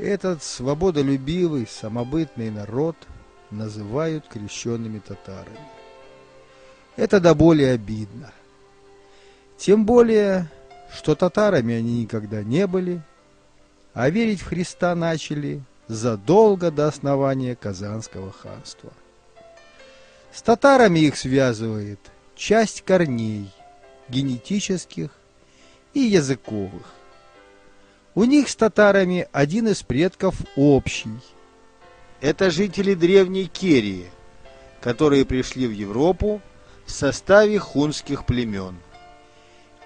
Этот свободолюбивый, самобытный народ называют крещенными татарами. Это до боли обидно. Тем более, что татарами они никогда не были, а верить в Христа начали задолго до основания Казанского ханства. С татарами их связывает часть корней генетических и языковых. У них с татарами один из предков общий. Это жители древней Керии, которые пришли в Европу в составе хунских племен.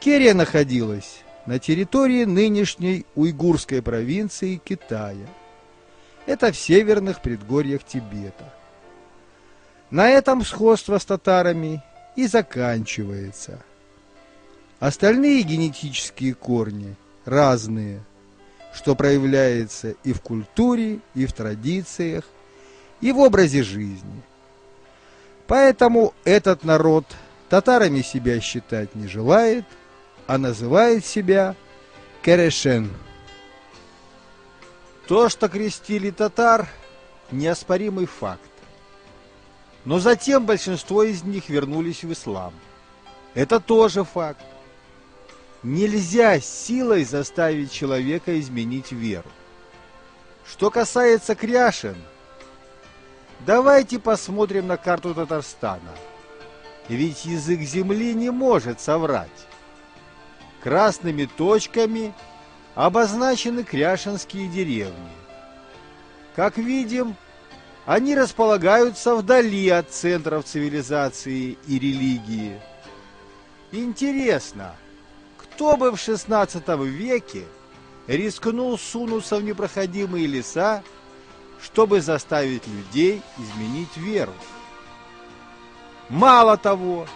Керия находилась на территории нынешней уйгурской провинции Китая. Это в северных предгорьях Тибета. На этом сходство с татарами и заканчивается. Остальные генетические корни разные, что проявляется и в культуре, и в традициях, и в образе жизни. Поэтому этот народ татарами себя считать не желает, а называет себя Керешен. То, что крестили татар, неоспоримый факт. Но затем большинство из них вернулись в ислам. Это тоже факт. Нельзя силой заставить человека изменить веру. Что касается кряшен, давайте посмотрим на карту Татарстана. Ведь язык земли не может соврать. Красными точками обозначены кряшенские деревни. Как видим, они располагаются вдали от центров цивилизации и религии. Интересно, кто бы в XVI веке рискнул сунуться в непроходимые леса, чтобы заставить людей изменить веру? Мало того,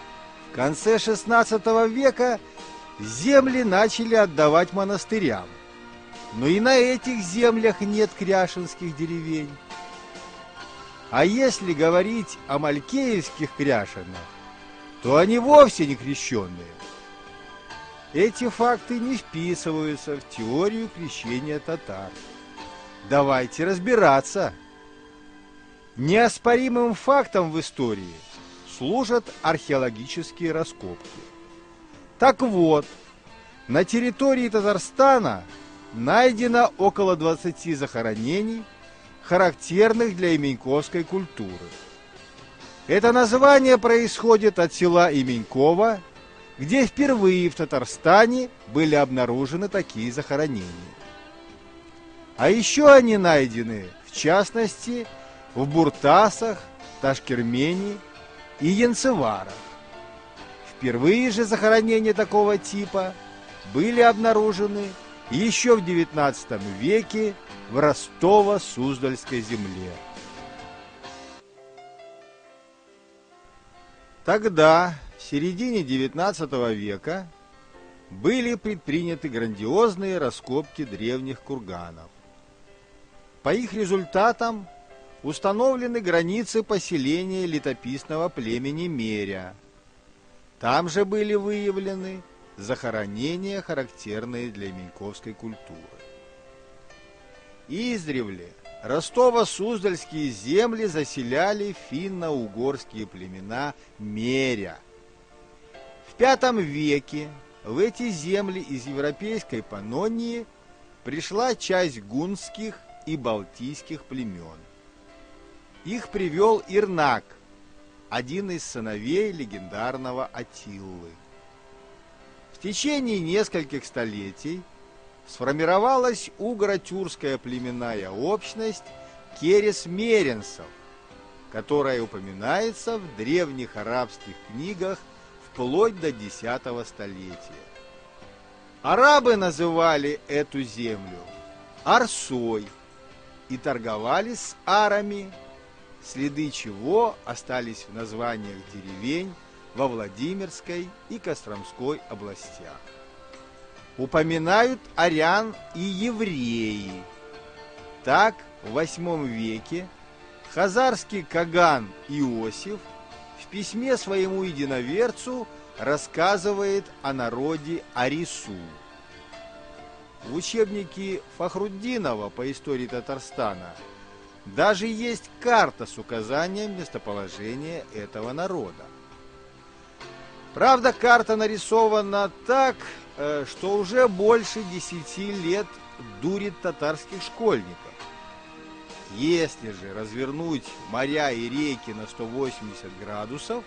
в конце XVI века земли начали отдавать монастырям, но и на этих землях нет кряшенских деревень. А если говорить о малькеевских кряшенах, то они вовсе не крещенные. Эти факты не вписываются в теорию крещения татар. Давайте разбираться. Неоспоримым фактом в истории служат археологические раскопки. Так вот, на территории Татарстана найдено около 20 захоронений, характерных для именьковской культуры. Это название происходит от села Именьково, где впервые в Татарстане были обнаружены такие захоронения. А еще они найдены, в частности, в Буртасах, Ташкермени и Янцеварах. Впервые же захоронения такого типа были обнаружены еще в XIX веке в Ростово-Суздальской земле. Тогда, в середине XIX века, были предприняты грандиозные раскопки древних курганов. По их результатам установлены границы поселения летописного племени Меря. Там же были выявлены захоронения, характерные для именьковской культуры. Издревле Ростово-Суздальские земли заселяли финно-угорские племена Меря. В V веке в эти земли из европейской Панонии пришла часть гунских и балтийских племен. Их привел Ирнак, один из сыновей легендарного Аттилы. В течение нескольких столетий сформировалась угро-тюркская племенная общность керес-меренцев, которая упоминается в древних арабских книгах вплоть до X столетия. Арабы называли эту землю Арсой и торговали с арами, следы чего остались в названиях деревень во Владимирской и Костромской областях. Упоминают арян и евреи. Так, в VIII веке хазарский каган Иосиф в письме своему единоверцу рассказывает о народе Арису. в учебнике Фахруддинова по истории Татарстана даже есть карта с указанием местоположения этого народа. Правда, карта нарисована так, что уже больше 10 лет дурит татарских школьников. Если же развернуть моря и реки на 180 градусов,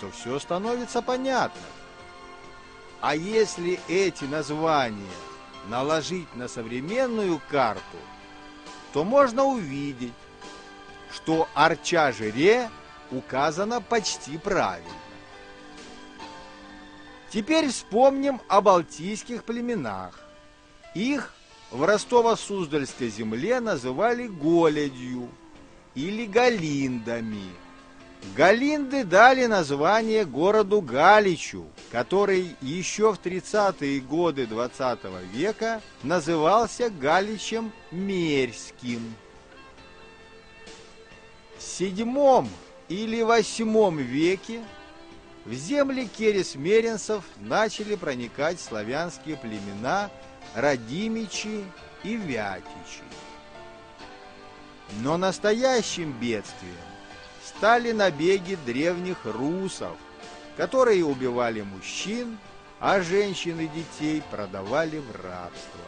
то все становится понятно. А если эти названия наложить на современную карту, то можно увидеть, что Арча-Жире указано почти правильно. Теперь вспомним о балтийских племенах. Их в Ростово-Суздальской земле называли Голядью или Галиндами. Галинды дали название городу Галичу, который еще в 30-е годы 20 века назывался Галичем Мерским. В VII или VIII веке в земли керес-меренцев начали проникать славянские племена Радимичи и Вятичи. Но настоящим бедствием стали набеги древних русов, которые убивали мужчин, а женщин и детей продавали в рабство.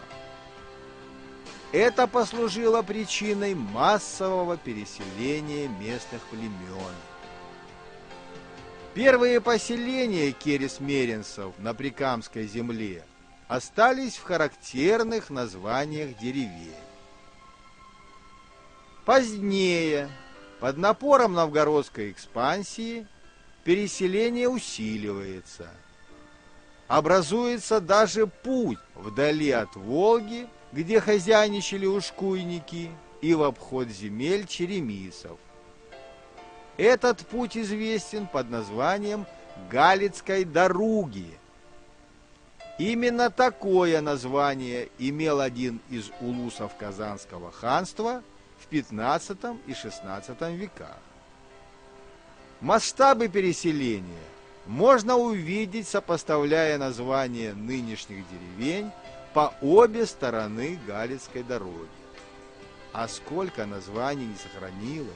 Это послужило причиной массового переселения местных племен. Первые поселения керес-меренцев на Прикамской земле остались в характерных названиях деревень. Позднее, под напором новгородской экспансии, переселение усиливается. Образуется даже путь вдали от Волги, где хозяйничали ушкуйники, и в обход земель черемисов. Этот путь известен под названием Галицкой дороги. Именно такое название имел один из улусов Казанского ханства в XV и XVI веках. Масштабы переселения можно увидеть, сопоставляя названия нынешних деревень по обе стороны Галицкой дороги. А сколько названий не сохранилось!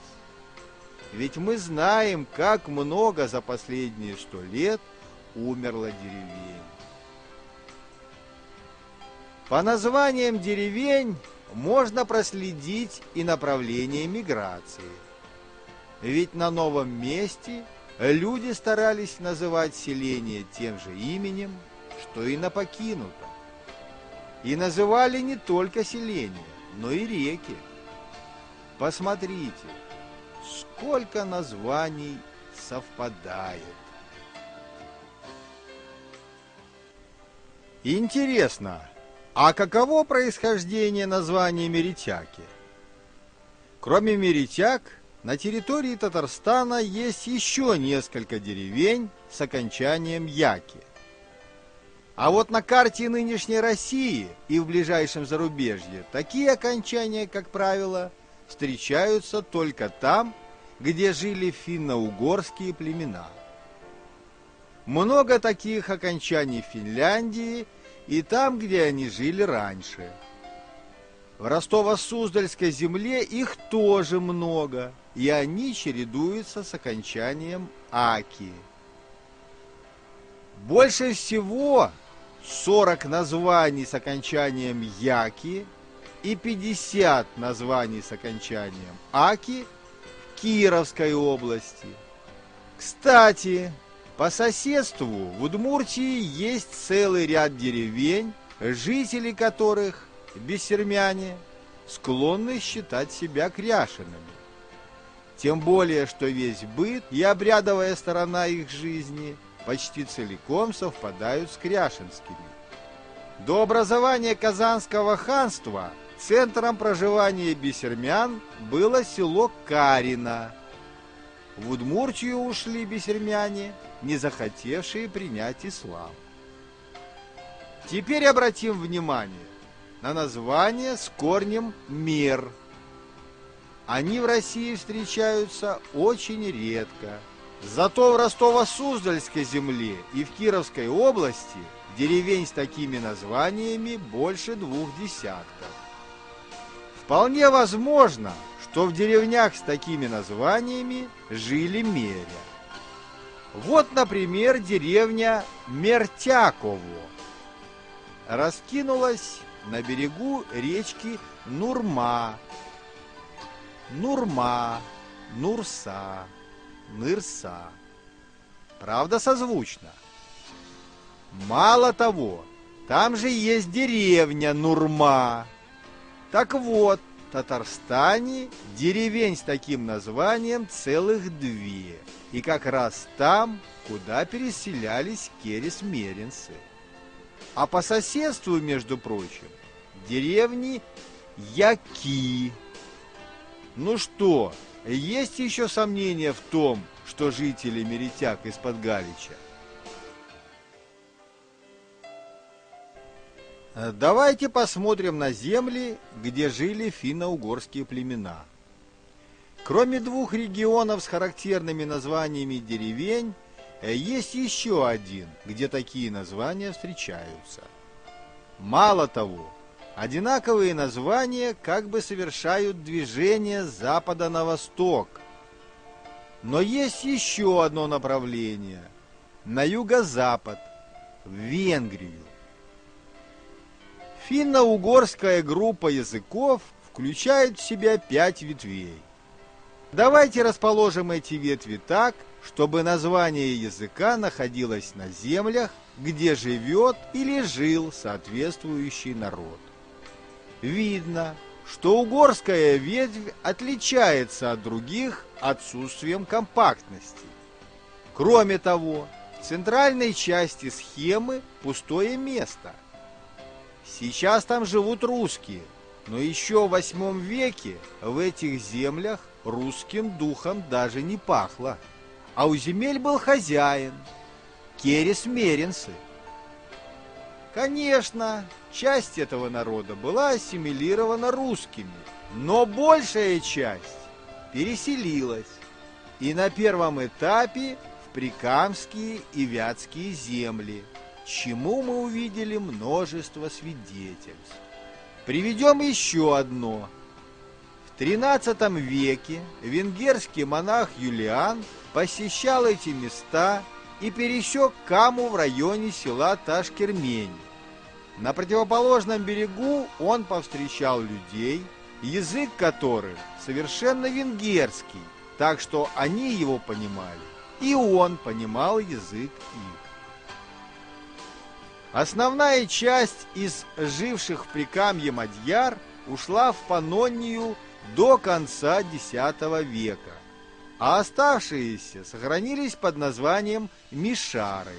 Ведь мы знаем, как много за последние 100 лет умерло деревень. По названиям деревень можно проследить и направление миграции. Ведь на новом месте люди старались называть селение тем же именем, что и на покинутом. И называли не только селения, но и реки. Посмотрите, сколько названий совпадает. Интересно, а каково происхождение названия Меретяки? Кроме Меретяк, на территории Татарстана есть еще несколько деревень с окончанием Яки. А вот на карте нынешней России и в ближайшем зарубежье такие окончания, как правило, встречаются только там, где жили финно-угорские племена. Много таких окончаний в Финляндии и там, где они жили раньше. В Ростово-Суздальской земле их тоже много, и они чередуются с окончанием «аки». Больше всего 40 названий с окончанием «яки» и 50 названий с окончанием «аки» в Кировской области. Кстати, по соседству в Удмуртии есть целый ряд деревень, жители которых, бессермяне, склонны считать себя кряшинами. Тем более, что весь быт и обрядовая сторона их жизни почти целиком совпадают с кряшинскими. До образования Казанского ханства центром проживания бессермян было село Карино. В Удмуртию ушли бессермяне, не захотевшие принять ислам. Теперь обратим внимание на название с корнем «мер». Они в России встречаются очень редко. Зато в Ростово-Суздальской земле и в Кировской области деревень с такими названиями больше 2 десятков. Вполне возможно, что в деревнях с такими названиями жили меря. Вот, например, деревня Мертяково раскинулась на берегу речки Нурма, Нурса, Нырса. Правда, созвучно. Мало того, там же есть деревня Нурма. Так вот, в Татарстане деревень с таким названием целых 2. И как раз там, куда переселялись керес-меренцы. А по соседству, между прочим, деревни Яки. Ну что, есть еще сомнения в том, что жители Меретяг из-под Галича? Давайте посмотрим на земли, где жили финно-угорские племена. Кроме 2 регионов с характерными названиями деревень, есть еще один, где такие названия встречаются. Мало того, одинаковые названия как бы совершают движение с запада на восток. Но есть еще одно направление – на юго-запад, в Венгрию. Финно-угорская группа языков включает в себя 5 ветвей. Давайте расположим эти ветви так, чтобы название языка находилось на землях, где живет или жил соответствующий народ. Видно, что угорская ветвь отличается от других отсутствием компактности. Кроме того, в центральной части схемы пустое место. Сейчас там живут русские, но еще в 8 веке в этих землях русским духом даже не пахло. А у земель был хозяин – керес-меренцы. Конечно, часть этого народа была ассимилирована русскими, но большая часть переселилась. И на первом этапе в Прикамские и Вятские земли, чему мы увидели множество свидетельств. Приведем еще одно. В XIII веке венгерский монах Юлиан посещал эти места и пересек Каму в районе села Ташкермень. На противоположном берегу он повстречал людей, язык которых совершенно венгерский, так что они его понимали, и он понимал язык их. Основная часть из живших в Прикамье мадьяр ушла в Панонию до конца X века, а оставшиеся сохранились под названием мишары.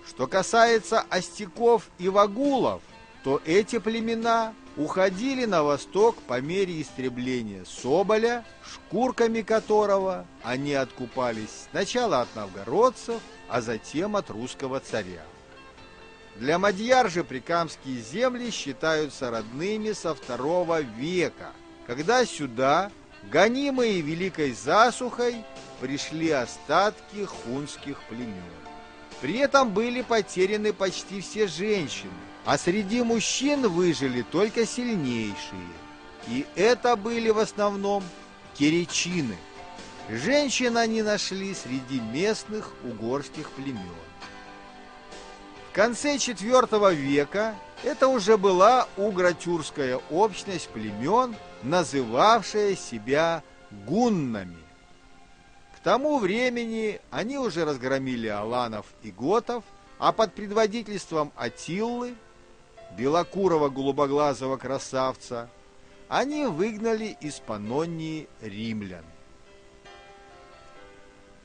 Что касается остяков и вагулов, то эти племена уходили на восток по мере истребления соболя, шкурками которого они откупались сначала от новгородцев, а затем от русского царя. Для мадьяр же прикамские земли считаются родными со II века, когда сюда, гонимые великой засухой, пришли остатки хунских племен. При этом были потеряны почти все женщины, а среди мужчин выжили только сильнейшие. И это были в основном керечины. Женщин они нашли среди местных угорских племен. В конце IV века это уже была угро-тюркская общность племен, называвшая себя гуннами. К тому времени они уже разгромили аланов и готов, а под предводительством Атиллы, белокурого голубоглазого красавца, они выгнали из Панонии римлян.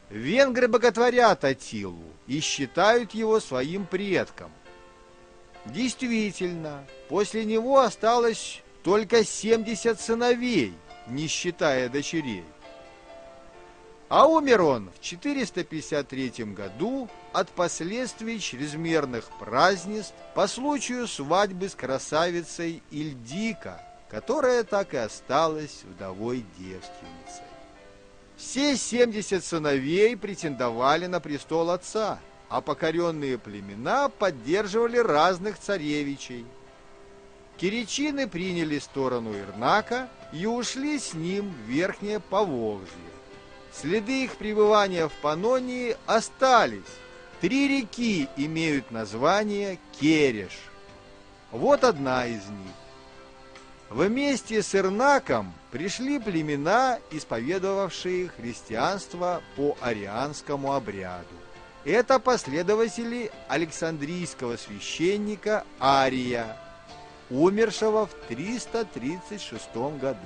Венгры боготворят Атиллу и считают его своим предком. Действительно, после него осталось только 70 сыновей, не считая дочерей. А умер он в 453 году от последствий чрезмерных празднеств по случаю свадьбы с красавицей Ильдика, которая так и осталась вдовой-девственницей. Все 70 сыновей претендовали на престол отца, а покоренные племена поддерживали разных царевичей. Киричины приняли сторону Ирнака и ушли с ним в Верхнее Поволжье. Следы их пребывания в Панонии остались. 3 реки имеют название Кереш. Вот одна из них. Вместе с Ирнаком пришли племена, исповедовавшие христианство по арианскому обряду. Это последователи Александрийского священника Ария, умершего в 336 году.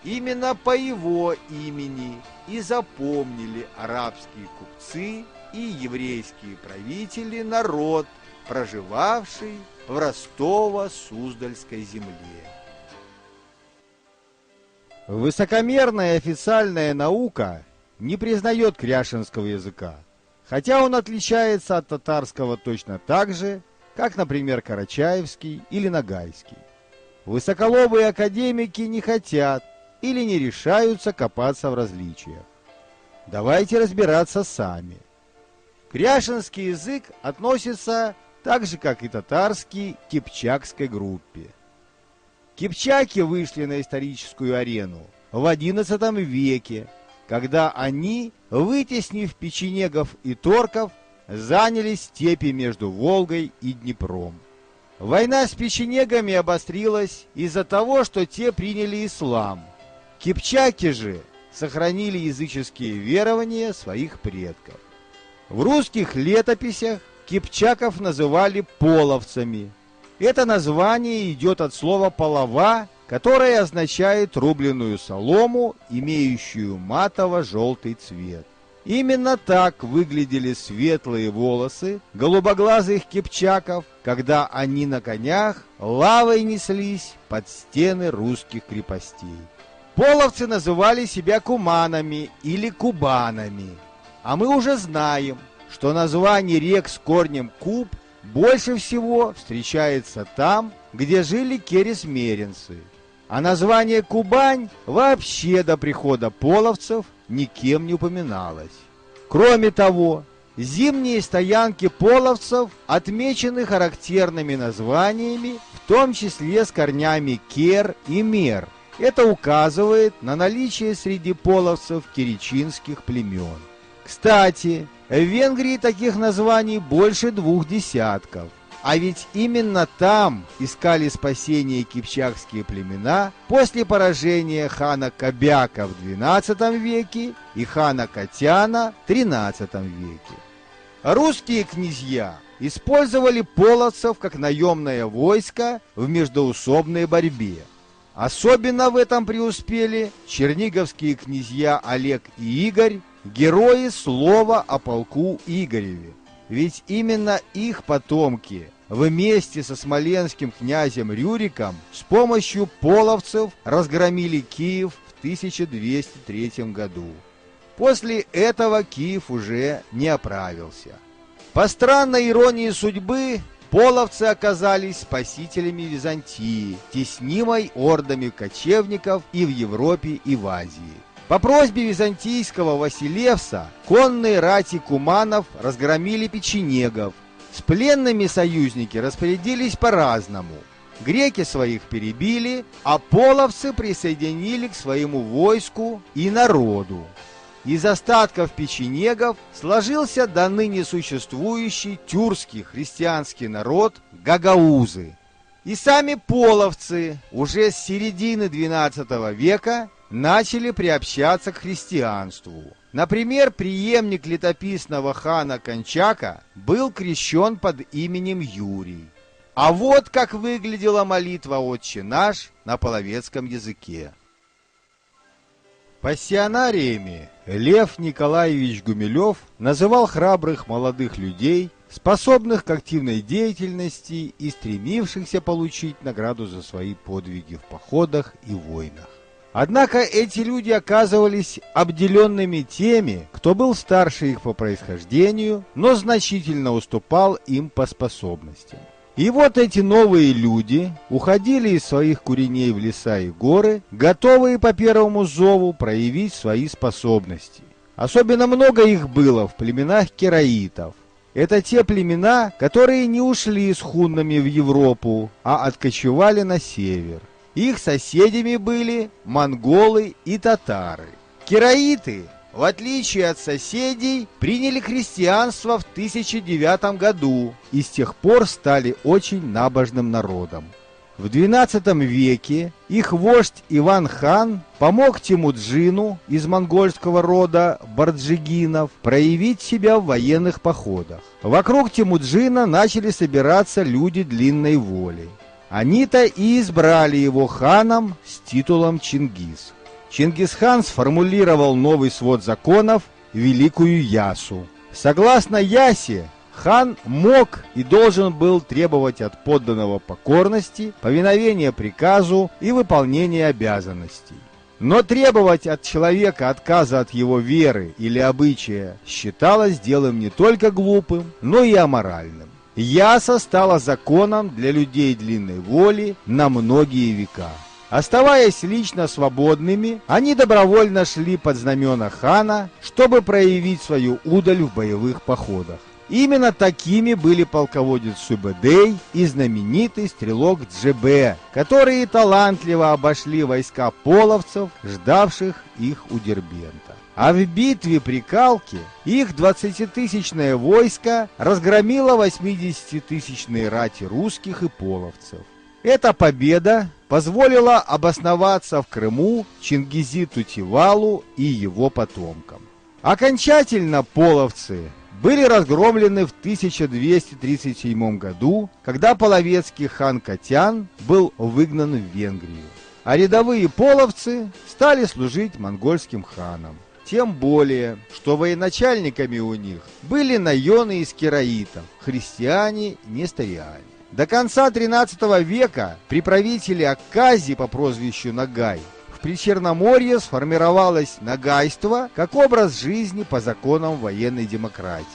Именно по его имени и запомнили арабские купцы и еврейские правители народ, проживавший в Ростово-Суздальской земле. Высокомерная официальная наука не признает кряшинского языка, хотя он отличается от татарского точно так же, как, например, карачаевский или ногайский. Высоколобые академики не хотят или не решаются копаться в различиях. Давайте разбираться сами. Кряшинский язык относится так же, как и татарский, к кипчакской группе. Кипчаки вышли на историческую арену в XI веке, когда они, вытеснив печенегов и торков, заняли степи между Волгой и Днепром. Война с печенегами обострилась из-за того, что те приняли ислам. Кипчаки же сохранили языческие верования своих предков. В русских летописях кипчаков называли половцами. Это название идет от слова «полова», которое означает рубленную солому, имеющую матово-желтый цвет. Именно так выглядели светлые волосы голубоглазых кипчаков, когда они на конях лавой неслись под стены русских крепостей. Половцы называли себя куманами или кубанами. А мы уже знаем, что название рек с корнем «куб» больше всего встречается там, где жили кересмеренцы. А название «Кубань» вообще до прихода половцев никем не упоминалось. Кроме того, зимние стоянки половцев отмечены характерными названиями, в том числе с корнями «кер» и «мер». Это указывает на наличие среди половцев киричинских племен. Кстати, в Венгрии таких названий больше 2 десятков. А ведь именно там искали спасение кипчакские племена после поражения хана Кобяка в XII веке и хана Катяна в XIII веке. Русские князья использовали половцев как наемное войско в междоусобной борьбе. Особенно в этом преуспели черниговские князья Олег и Игорь, герои слова о полку Игореве. Ведь именно их потомки вместе со смоленским князем Рюриком с помощью половцев разгромили Киев в 1203 году. После этого Киев уже не оправился. По странной иронии судьбы, половцы оказались спасителями Византии, теснимой ордами кочевников и в Европе, и в Азии. По просьбе византийского Василевса конные рати куманов разгромили печенегов. С пленными союзники распорядились по-разному. Греки своих перебили, а половцы присоединили к своему войску и народу. Из остатков печенегов сложился до ныне существующий тюркский христианский народ гагаузы. И сами половцы уже с середины XII века начали приобщаться к христианству. Например, преемник летописного хана Кончака был крещен под именем Юрий. А вот как выглядела молитва «Отче наш» на половецком языке. Пассионариями Лев Николаевич Гумилев называл храбрых молодых людей, способных к активной деятельности и стремившихся получить награду за свои подвиги в походах и войнах. Однако эти люди оказывались обделенными теми, кто был старше их по происхождению, но значительно уступал им по способностям. И вот эти новые люди уходили из своих куреней в леса и горы, готовые по первому зову проявить свои способности. Особенно много их было в племенах кераитов. Это те племена, которые не ушли с хуннами в Европу, а откочевали на север. Их соседями были монголы и татары. Кераиты, в отличие от соседей, приняли христианство в 1009 году и с тех пор стали очень набожным народом. В XII веке их вождь Иван-хан помог Темуджину из монгольского рода Барджигинов проявить себя в военных походах. Вокруг Темуджина начали собираться люди длинной воли. Они-то и избрали его ханом с титулом Чингис. Чингисхан сформулировал новый свод законов, Великую Ясу. Согласно Ясе, хан мог и должен был требовать от подданного покорности, повиновения приказу и выполнения обязанностей. Но требовать от человека отказа от его веры или обычая считалось делом не только глупым, но и аморальным. Яса стала законом для людей длинной воли на многие века. Оставаясь лично свободными, они добровольно шли под знамена хана, чтобы проявить свою удаль в боевых походах. Именно такими были полководец Субэдэй и знаменитый стрелок Джебе, которые талантливо обошли войска половцев, ждавших их у Дербента. А в битве при Калке их 20-тысячное войско разгромило 80-тысячные рати русских и половцев. Эта победа позволила обосноваться в Крыму Чингизиту Тивалу и его потомкам. Окончательно половцы были разгромлены в 1237 году, когда половецкий хан Катян был выгнан в Венгрию, а рядовые половцы стали служить монгольским ханам. Тем более, что военачальниками у них были наёны из кераитов, христиане несториане. До конца XIII века при правителе Аккази по прозвищу Нагай в Причерноморье сформировалось нагайство как образ жизни по законам военной демократии.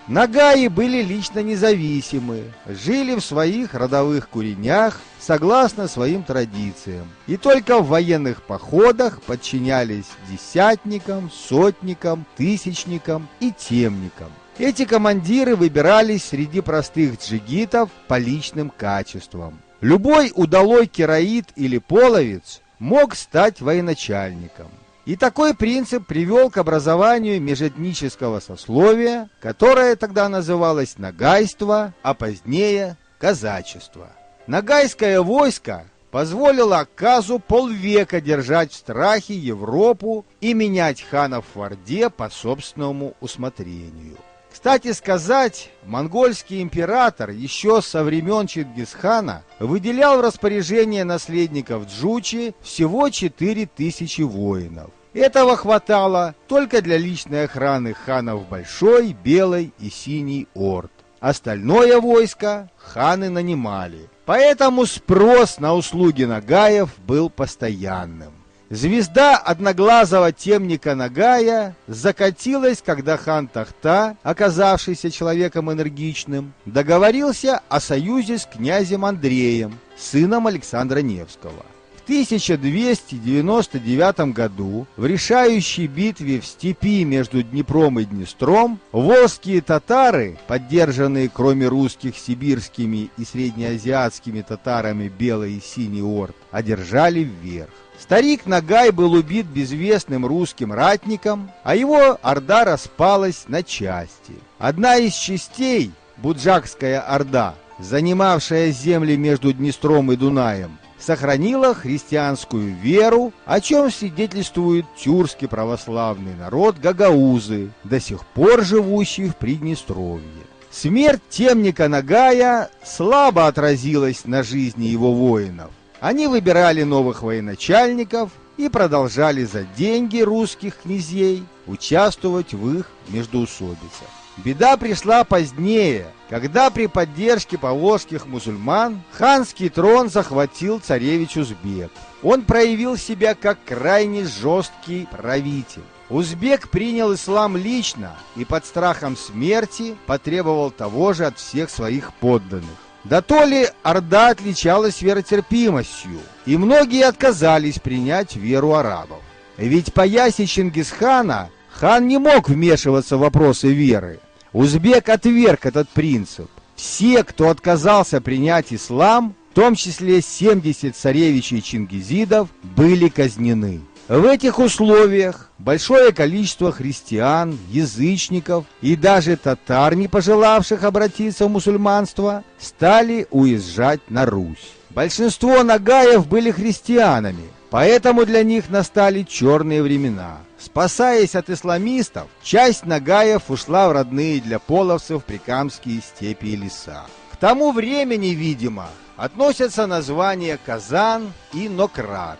Нагаи были лично независимы, жили в своих родовых куренях согласно своим традициям и только в военных походах подчинялись десятникам, сотникам, тысячникам и темникам. Эти командиры выбирались среди простых джигитов по личным качествам. Любой удалой кераит или половец мог стать военачальником. И такой принцип привел к образованию межэтнического сословия, которое тогда называлось нагайство, а позднее казачество. Нагайское войско позволило Акказу полвека держать в страхе Европу и менять ханов в Орде по собственному усмотрению. Кстати сказать, монгольский император еще со времен Чингисхана выделял в распоряжение наследников Джучи всего 4000 воинов. Этого хватало только для личной охраны ханов Большой, Белой и Синей Орд. Остальное войско ханы нанимали, поэтому спрос на услуги нагаев был постоянным. Звезда одноглазого темника Нагая закатилась, когда хан Тахта, оказавшийся человеком энергичным, договорился о союзе с князем Андреем, сыном Александра Невского. В 1299 году в решающей битве в степи между Днепром и Днестром волжские татары, поддержанные кроме русских сибирскими и среднеазиатскими татарами Белой и Синей Орд, одержали вверх. Старик Нагай был убит безвестным русским ратником, а его орда распалась на части. Одна из частей, Буджакская орда, занимавшая земли между Днестром и Дунаем, сохранила христианскую веру, о чем свидетельствует тюркский православный народ гагаузы, до сих пор живущий в Приднестровье. Смерть темника Нагая слабо отразилась на жизни его воинов. Они выбирали новых военачальников и продолжали за деньги русских князей участвовать в их междоусобицах. Беда пришла позднее, когда при поддержке поволжских мусульман ханский трон захватил царевич Узбек. Он проявил себя как крайне жесткий правитель. Узбек принял ислам лично и под страхом смерти потребовал того же от всех своих подданных. Да то ли орда отличалась веротерпимостью, и многие отказались принять веру арабов. Ведь по ясе Чингисхана Хан не мог вмешиваться в вопросы веры. Узбек отверг этот принцип. Все, кто отказался принять ислам, в том числе 70 царевичей чингизидов, были казнены. В этих условиях большое количество христиан, язычников и даже татар, не пожелавших обратиться в мусульманство, стали уезжать на Русь. Большинство нагаев были христианами, поэтому для них настали черные времена. Спасаясь от исламистов, часть нагаев ушла в родные для половцев прикамские степи и леса. К тому времени, видимо, относятся названия Казан и Нократ.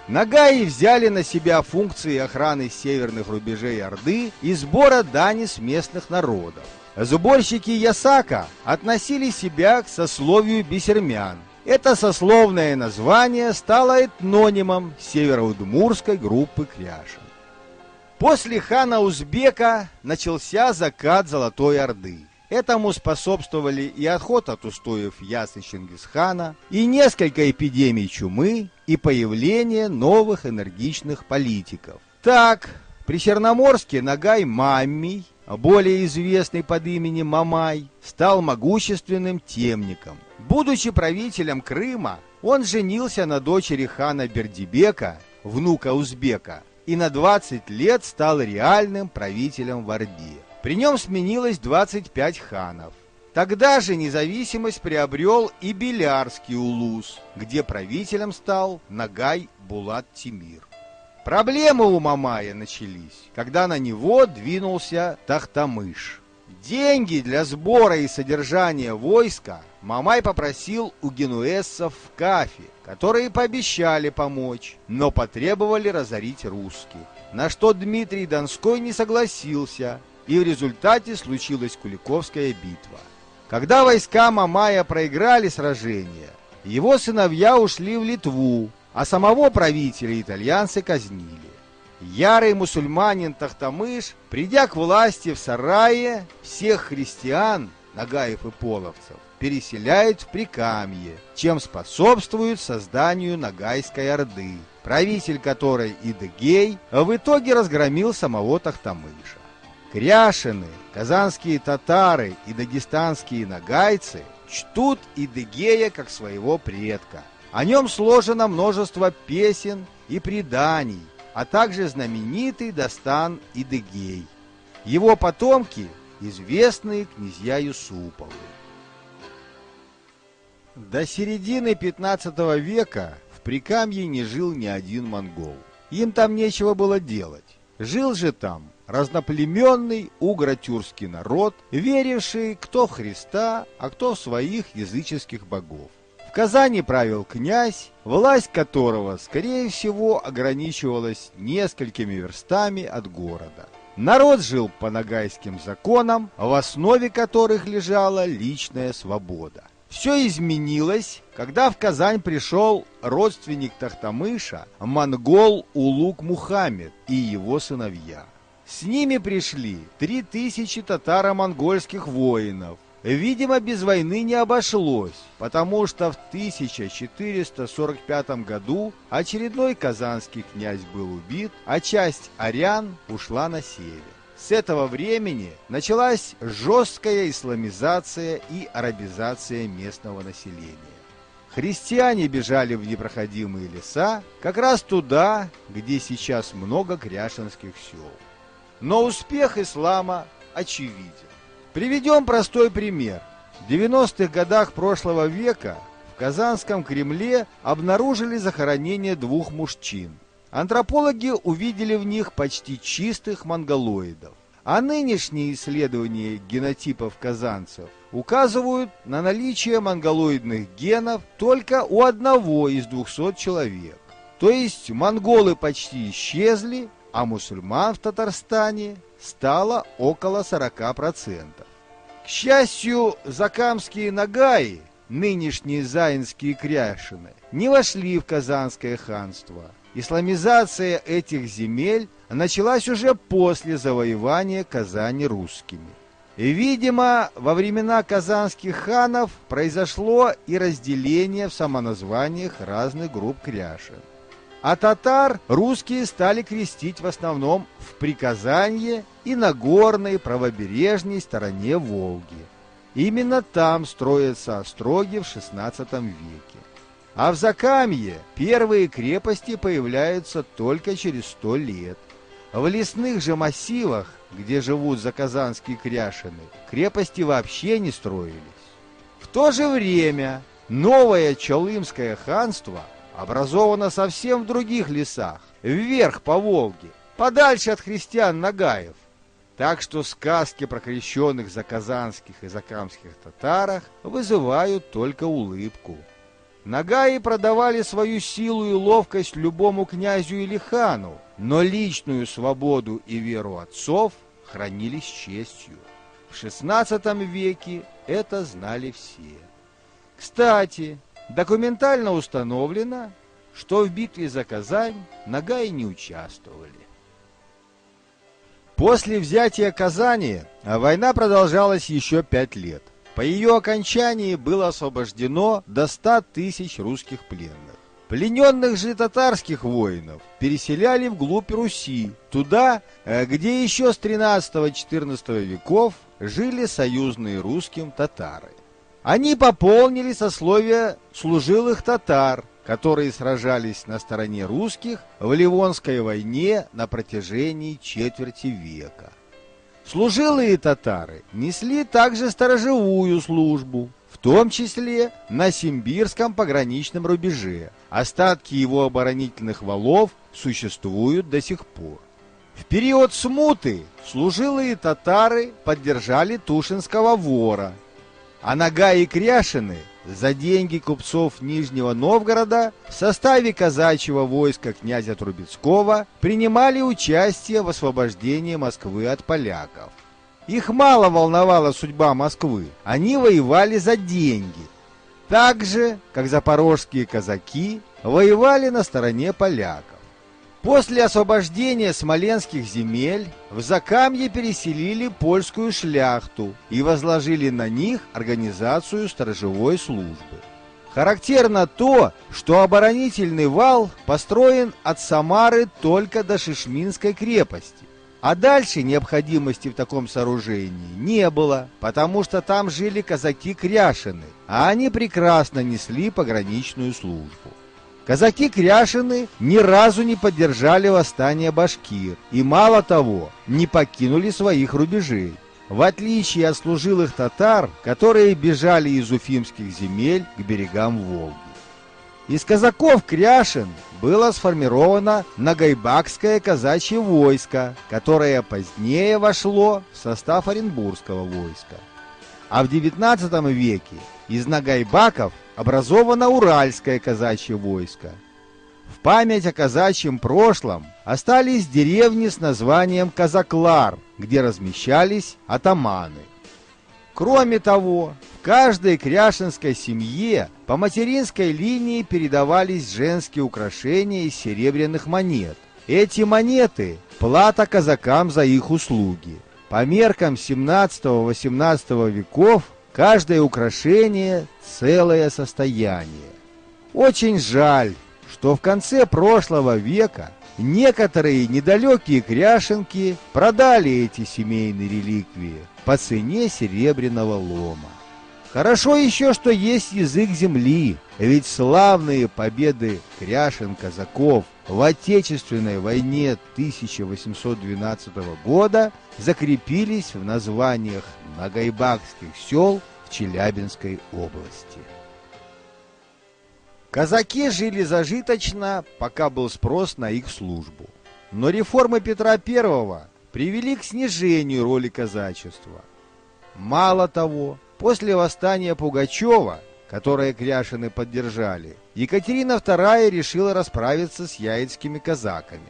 Нагаи взяли на себя функции охраны северных рубежей Орды и сбора дани с местных народов. Сборщики ясака относили себя к сословию бисермян. Это сословное название стало этнонимом североудмуртской группы кряшин. После хана Узбека начался закат Золотой Орды. Этому способствовали и отход от устоев ясы Чингисхана, и несколько эпидемий чумы, и появление новых энергичных политиков. Так, при Черноморске нагай Маммий, более известный под именем Мамай, стал могущественным темником. Будучи правителем Крыма, он женился на дочери хана Бердибека, внука Узбека, и на 20 лет стал реальным правителем в Орде. При нем сменилось 25 ханов. Тогда же независимость приобрел и Белярский улус, где правителем стал нагай Булат-Тимир. Проблемы у Мамая начались, когда на него двинулся Тохтамыш. Деньги для сбора и содержания войска Мамай попросил у генуэзцев в Кафе, которые пообещали помочь, но потребовали разорить русских, на что Дмитрий Донской не согласился, и в результате случилась Куликовская битва. Когда войска Мамая проиграли сражение, его сыновья ушли в Литву, а самого правителя итальянцы казнили. Ярый мусульманин Тохтамыш, придя к власти в Сарае, всех христиан, нагаев и половцев, переселяет в Прикамье, чем способствует созданию Ногайской Орды, правитель которой Идыгей в итоге разгромил самого Тохтамыша. Кряшины, казанские татары и дагестанские нагайцы чтут Идыгея как своего предка. О нем сложено множество песен и преданий, а также знаменитый Дастан Идыгей. Его потомки – известные князья Юсуповы. До середины 15 века в Прикамье не жил ни один монгол. Им там нечего было делать. Жил же там разноплеменный угро-тюркский народ, веривший кто в Христа, а кто в своих языческих богов. В Казани правил князь, власть которого, скорее всего, ограничивалась несколькими верстами от города. Народ жил по ногайским законам, в основе которых лежала личная свобода. Все изменилось, когда в Казань пришел родственник Тохтамыша, монгол Улуг Мухаммед и его сыновья. С ними пришли 3000 татаро-монгольских воинов. Видимо, без войны не обошлось, потому что в 1445 году очередной казанский князь был убит, а часть арян ушла на север. С этого времени началась жесткая исламизация и арабизация местного населения. Христиане бежали в непроходимые леса, как раз туда, где сейчас много кряшинских сел. Но успех ислама очевиден. Приведем простой пример. В 90-х годах прошлого века в Казанском Кремле обнаружили захоронение 2 мужчин. Антропологи увидели в них почти чистых монголоидов. А нынешние исследования генотипов казанцев указывают на наличие монголоидных генов только у одного из 200 человек. То есть монголы почти исчезли, а мусульман в Татарстане стало около 40%. К счастью, закамские нагаи, нынешние заинские кряшины, не вошли в Казанское ханство. Исламизация этих земель началась уже после завоевания Казани русскими. И, видимо, во времена казанских ханов произошло и разделение в самоназваниях разных групп кряшин. А татар русские стали крестить в основном в Приказанье и на горной правобережной стороне Волги. Именно там строятся остроги в XVI веке. А в Закамье первые крепости появляются только через 100 лет. В лесных же массивах, где живут заказанские кряшины, крепости вообще не строились. В то же время новое Чалымское ханство образовано совсем в других лесах, вверх по Волге, подальше от христиан нагаев. Так что сказки про крещенных заказанских и закамских татарах вызывают только улыбку. Нагаи продавали свою силу и ловкость любому князю или хану, но личную свободу и веру отцов хранили с честью. В XVI веке это знали все. Кстати, документально установлено, что в битве за Казань нагаи не участвовали. После взятия Казани война продолжалась еще 5 лет. По ее окончании было освобождено до 100 тысяч русских пленных. Плененных же татарских воинов переселяли вглубь Руси, туда, где еще с XIII-XIV веков жили союзные русским татары. Они пополнили сословие служилых татар, которые сражались на стороне русских в Ливонской войне на протяжении четверти века. Служилые татары несли также сторожевую службу, в том числе на Симбирском пограничном рубеже. Остатки его оборонительных валов существуют до сих пор. В период смуты служилые татары поддержали Тушинского вора, а нагаи и кряшины за деньги купцов Нижнего Новгорода в составе казачьего войска князя Трубецкого принимали участие в освобождении Москвы от поляков. Их мало волновала судьба Москвы, они воевали за деньги. Так же, как запорожские казаки воевали на стороне поляков. После освобождения смоленских земель в Закамье переселили польскую шляхту и возложили на них организацию сторожевой службы. Характерно то, что оборонительный вал построен от Самары только до Шишминской крепости, а дальше необходимости в таком сооружении не было, потому что там жили казаки-кряшины, а они прекрасно несли пограничную службу. Казаки-кряшины ни разу не поддержали восстание башкир и, мало того, не покинули своих рубежей, в отличие от служилых татар, которые бежали из уфимских земель к берегам Волги. Из казаков-кряшин было сформировано Нагайбакское казачье войско, которое позднее вошло в состав Оренбургского войска. А в XIX веке из Нагайбаков образовано Уральское казачье войско. В память о казачьем прошлом остались деревни с названием Казаклар, где размещались атаманы. Кроме того, в каждой кряшинской семье по материнской линии передавались женские украшения из серебряных монет. Эти монеты – плата казакам за их услуги. По меркам XVII-XVIII веков каждое украшение – целое состояние. Очень жаль, что в конце прошлого века некоторые недалекие кряшенки продали эти семейные реликвии по цене серебряного лома. Хорошо еще, что есть язык земли, ведь славные победы кряшен-казаков в Отечественной войне 1812 года закрепились в названиях нагайбакских сел в Челябинской области. Казаки жили зажиточно, пока был спрос на их службу. Но реформы Петра I привели к снижению роли казачества. Мало того, после восстания Пугачева, которое кряшины поддержали, Екатерина II решила расправиться с яицкими казаками.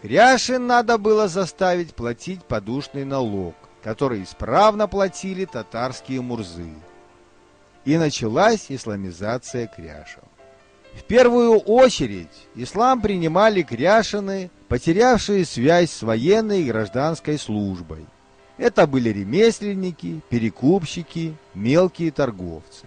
Кряшин надо было заставить платить подушный налог, который исправно платили татарские мурзы. И началась исламизация кряшен. В первую очередь ислам принимали кряшины, потерявшие связь с военной и гражданской службой. Это были ремесленники, перекупщики, мелкие торговцы.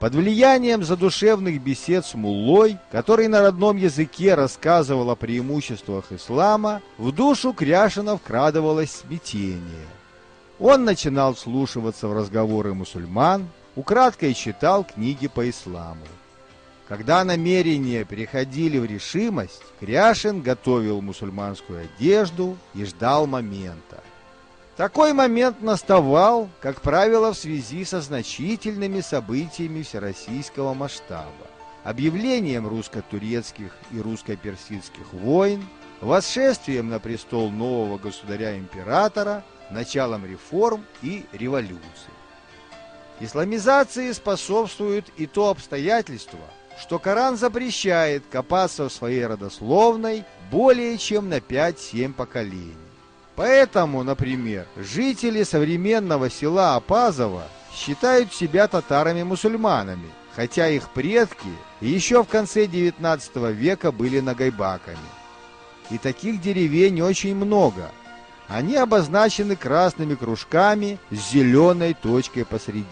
Под влиянием задушевных бесед с муллой, который на родном языке рассказывал о преимуществах ислама, в душу Кряшина вкрадывалось смятение. Он начинал вслушиваться в разговоры мусульман, украдкой читал книги по исламу. Когда намерения переходили в решимость, Кряшин готовил мусульманскую одежду и ждал момента. Такой момент наставал, как правило, в связи со значительными событиями всероссийского масштаба: объявлением русско-турецких и русско-персидских войн, восшествием на престол нового государя-императора, началом реформ и революций. Исламизации способствует и то обстоятельство, что Коран запрещает копаться в своей родословной более чем на 5-7 поколений. Поэтому, например, жители современного села Апазово считают себя татарами-мусульманами, хотя их предки еще в конце XIX века были нагайбаками. И таких деревень очень много. Они обозначены красными кружками с зеленой точкой посредине.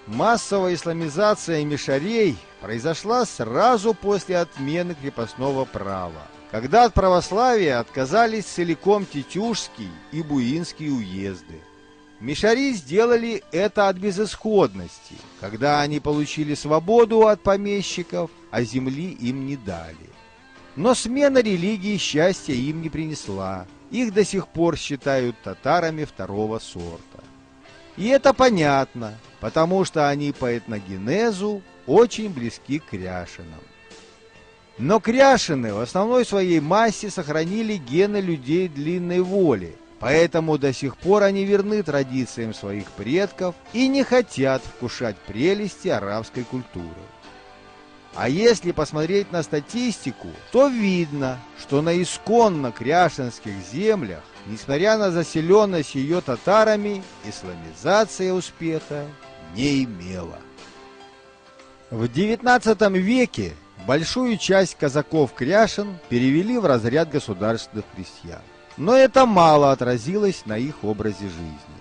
Массовая исламизация мишарей произошла сразу после отмены крепостного права, когда от православия отказались целиком Тетюшский и Буинский уезды. Мишари сделали это от безысходности, когда они получили свободу от помещиков, а земли им не дали. Но смена религии счастья им не принесла. Их до сих пор считают татарами второго сорта. И это понятно, потому что они по этногенезу очень близки к Кряшинам. Но Кряшины в основной своей массе сохранили гены людей длинной воли, поэтому до сих пор они верны традициям своих предков и не хотят вкушать прелести арабской культуры. А если посмотреть на статистику, то видно, что на исконно кряшинских землях, несмотря на заселенность ее татарами, исламизация успеха не имела. В XIX веке большую часть казаков-кряшин перевели в разряд государственных крестьян. Но это мало отразилось на их образе жизни.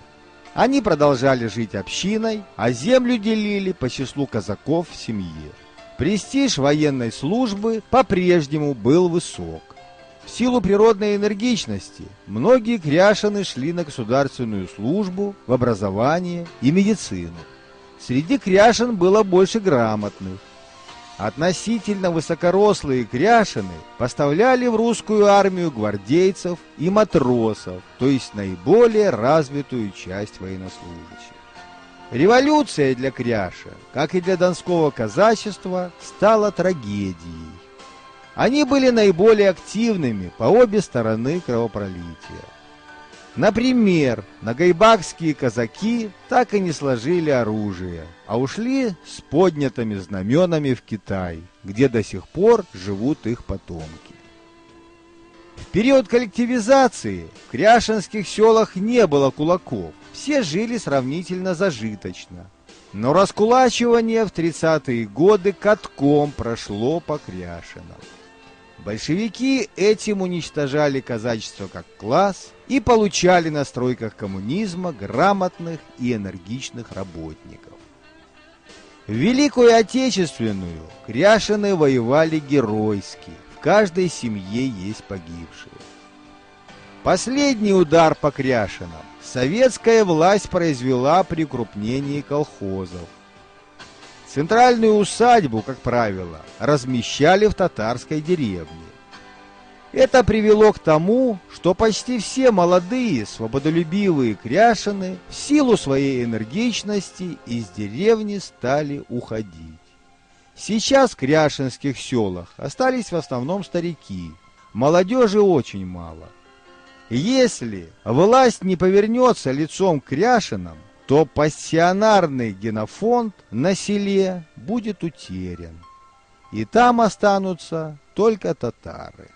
Они продолжали жить общиной, а землю делили по числу казаков в семье. Престиж военной службы по-прежнему был высок. В силу природной энергичности многие кряшины шли на государственную службу, в образование и медицину. Среди кряшин было больше грамотных. Относительно высокорослые кряшины поставляли в русскую армию гвардейцев и матросов, то есть наиболее развитую часть военнослужащих. Революция для кряшин, как и для донского казачества, стала трагедией. Они были наиболее активными по обе стороны кровопролития. Например, нагайбакские казаки так и не сложили оружие, а ушли с поднятыми знаменами в Китай, где до сих пор живут их потомки. В период коллективизации в кряшинских селах не было кулаков, все жили сравнительно зажиточно. Но раскулачивание в 30-е годы катком прошло по кряшинам. Большевики этим уничтожали казачество как класс и получали на стройках коммунизма грамотных и энергичных работников. В Великую Отечественную кряшины воевали геройски, в каждой семье есть погибшие. Последний удар по кряшинам советская власть произвела при укрупнении колхозов. Центральную усадьбу, как правило, размещали в татарской деревне. Это привело к тому, что почти все молодые, свободолюбивые кряшины в силу своей энергичности из деревни стали уходить. Сейчас в кряшинских селах остались в основном старики, молодежи очень мало. Если власть не повернется лицом к кряшинам, то пассионарный генофонд на селе будет утерян, и там останутся только татары.